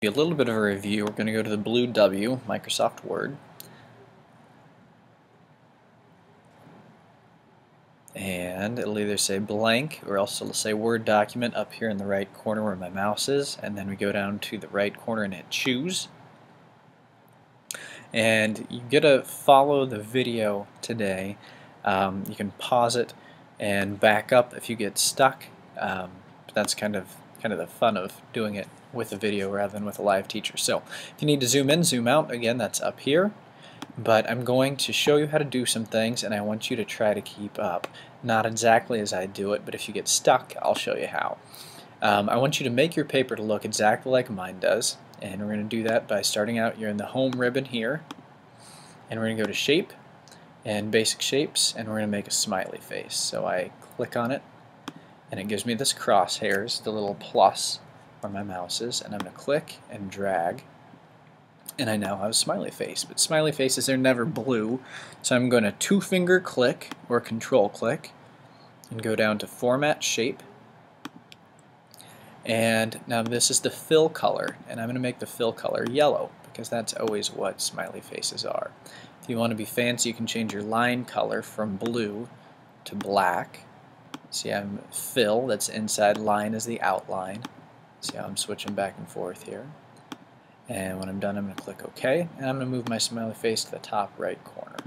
A little bit of a review. We're going to go to the blue W, Microsoft Word, and it'll either say blank or else it'll say Word document up here in the right corner where my mouse is, and then we go down to the right corner and hit choose. And you get to follow the video today. You can pause it and back up if you get stuck. But that's kind of the fun of doing it with a video rather than with a live teacher. So if you need to zoom in, zoom out, again, that's up here. But I'm going to show you how to do some things, and I want you to try to keep up. Not exactly as I do it, but if you get stuck, I'll show you how. I want you to make your paper to look exactly like mine does, and we're going to do that by starting out. You're in the home ribbon here, and we're going to go to shape and basic shapes, and we're going to make a smiley face. So I click on it, and it gives me this crosshairs, the little plus where my mouse is, and I'm going to click and drag, and I now have a smiley face. But smiley faces are never blue, so I'm going to two-finger click or control click and go down to Format Shape. And now this is the fill color, and I'm going to make the fill color yellow because that's always what smiley faces are. If you want to be fancy, you can change your line color from blue to black. See, I'm fill, that's inside, line is the outline. See how I'm switching back and forth here. And when I'm done, I'm going to click OK, and I'm going to move my smiley face to the top right corner.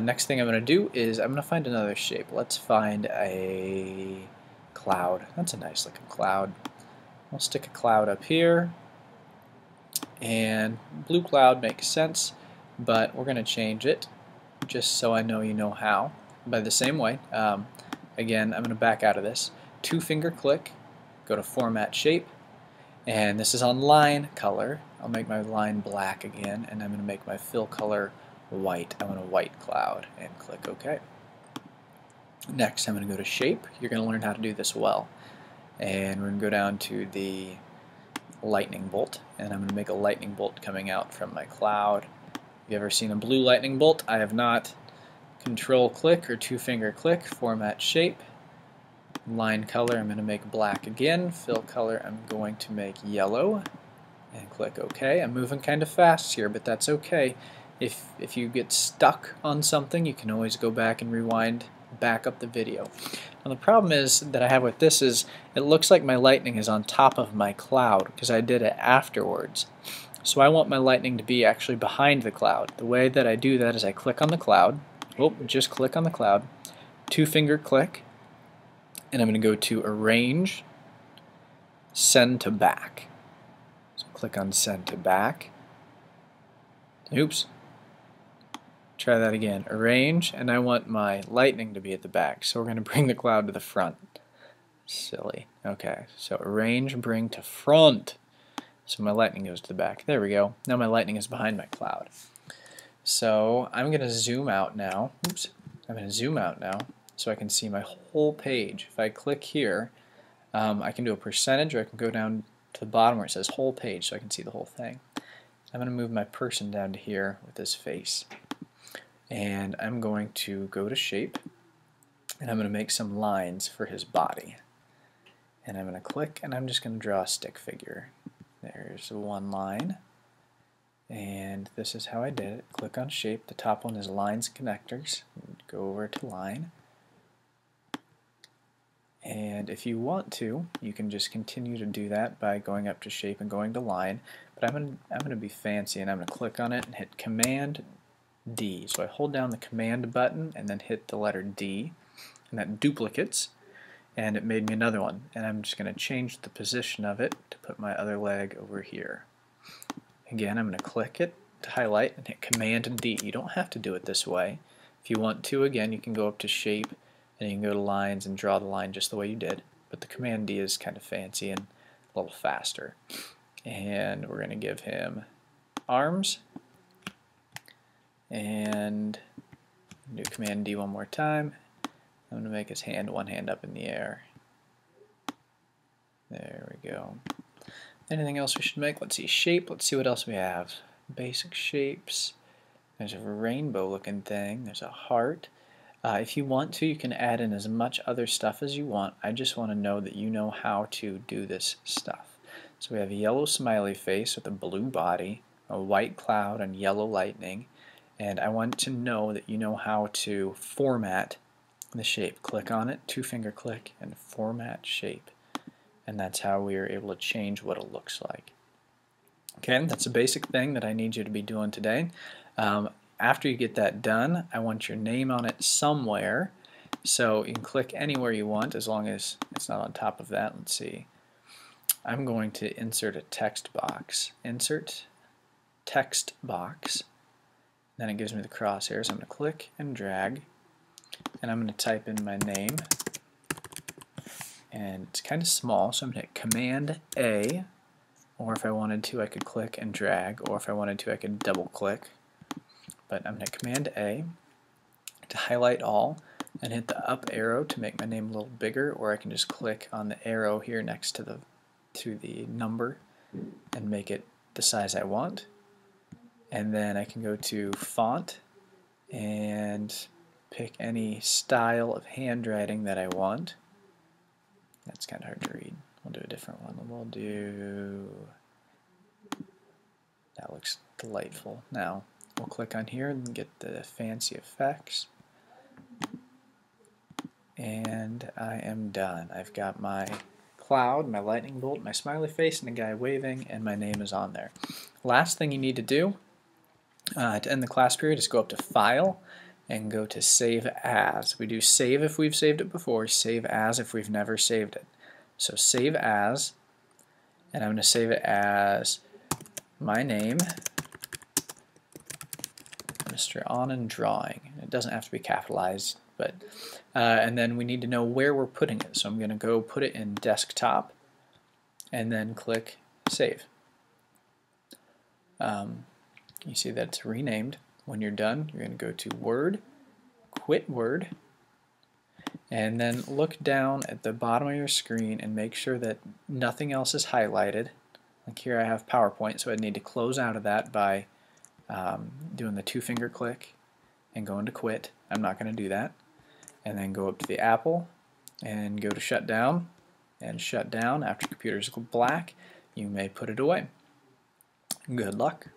Next thing I'm going to do is I'm going to find another shape. Let's find a cloud. That's a nice looking cloud. We'll stick a cloud up here, and blue cloud makes sense, but we're going to change it just so I know you know how. By the same way, again, I'm going to back out of this. Two-finger click, go to Format Shape, and this is on line color. I'll make my line black again, and I'm going to make my fill color white. I want a white cloud, and click OK. Next, I'm going to go to Shape. You're going to learn how to do this well. And we're going to go down to the lightning bolt, and I'm going to make a lightning bolt coming out from my cloud. Have you ever seen a blue lightning bolt? I have not. Control click or two-finger click, Format Shape. Line color I'm going to make black again. Fill color I'm going to make yellow. And click OK. I'm moving kind of fast here, but that's okay. If you get stuck on something, you can always go back and rewind, back up the video. Now the problem is that I have with this is it looks like my lightning is on top of my cloud because I did it afterwards. So I want my lightning to be actually behind the cloud. The way that I do that is I click on the cloud. Just click on the cloud. Two-finger click. And I'm going to go to Arrange, Send to Back. So click on Send to Back. Oops. Try that again. Arrange, and I want my lightning to be at the back. So we're going to bring the cloud to the front. Silly. Okay, so arrange, bring to front. So my lightning goes to the back. There we go. Now my lightning is behind my cloud. So I'm going to zoom out now. Oops. I'm going to zoom out now so I can see my whole page. If I click here, I can do a percentage, or I can go down to the bottom where it says whole page so I can see the whole thing. I'm going to move my person down to here with his face. And I'm going to go to Shape, and I'm going to make some lines for his body. And I'm going to click, and I'm just going to draw a stick figure. There's one line. And this is how I did it. Click on Shape. The top one is Lines and Connectors. Go over to Line. And if you want to, you can just continue to do that by going up to Shape and going to Line. But I'm going to be fancy, and I'm going to click on it and hit Command D. So I hold down the Command button and then hit the letter D, and that duplicates, and it made me another one. And I'm just going to change the position of it to put my other leg over here. Again, I'm going to click it to highlight and hit Command D. You don't have to do it this way. If you want to, again, you can go up to Shape and you can go to Lines and draw the line just the way you did. But the Command D is kind of fancy and a little faster. And we're going to give him arms. And do Command D one more time. I'm going to make his hand, one hand up in the air. There we go. Anything else we should make? Let's see, shape. Let's see what else we have. Basic shapes. There's a rainbow looking thing. There's a heart. If you want to, you can add in as much other stuff as you want. I just want to know that you know how to do this stuff. So we have a yellow smiley face with a blue body, a white cloud, and yellow lightning. And I want to know that you know how to format the shape. Click on it, two-finger click, and format shape. And that's how we are able to change what it looks like. Okay, that's a basic thing that I need you to be doing today. After you get that done, I want your name on it somewhere. So you can click anywhere you want as long as it's not on top of that. Let's see. I'm going to insert a text box. Insert text box. Then it gives me the crosshairs. I'm going to click and drag. And I'm going to type in my name. And it's kind of small, so I'm going to hit Command A. Or if I wanted to, I could click and drag. Or if I wanted to, I could double click. But I'm going to Command A to highlight all and hit the up arrow to make my name a little bigger, or I can just click on the arrow here next to the number and make it the size I want. And then I can go to font and pick any style of handwriting that I want. That's kind of hard to read. We'll do a different one. We'll do... That looks delightful. Now, we'll click on here and get the fancy effects. And I am done. I've got my cloud, my lightning bolt, my smiley face, and a guy waving, and my name is on there. Last thing you need to do to end the class period is go up to File and go to Save As. We do save if we've saved it before, save as if we've never saved it. So Save As, and I'm going to save it as my name, Mr. Anand Drawing. It doesn't have to be capitalized, but and then we need to know where we're putting it. So I'm going to go put it in Desktop, and then click Save. You see that it's renamed. When you're done, you're going to go to Word, quit Word, and then look down at the bottom of your screen and make sure that nothing else is highlighted. Like here I have PowerPoint, so I need to close out of that by doing the two-finger click and going to quit. I'm not going to do that. And then go up to the Apple and go to shut down. And shut down after computer's black. You may put it away. Good luck.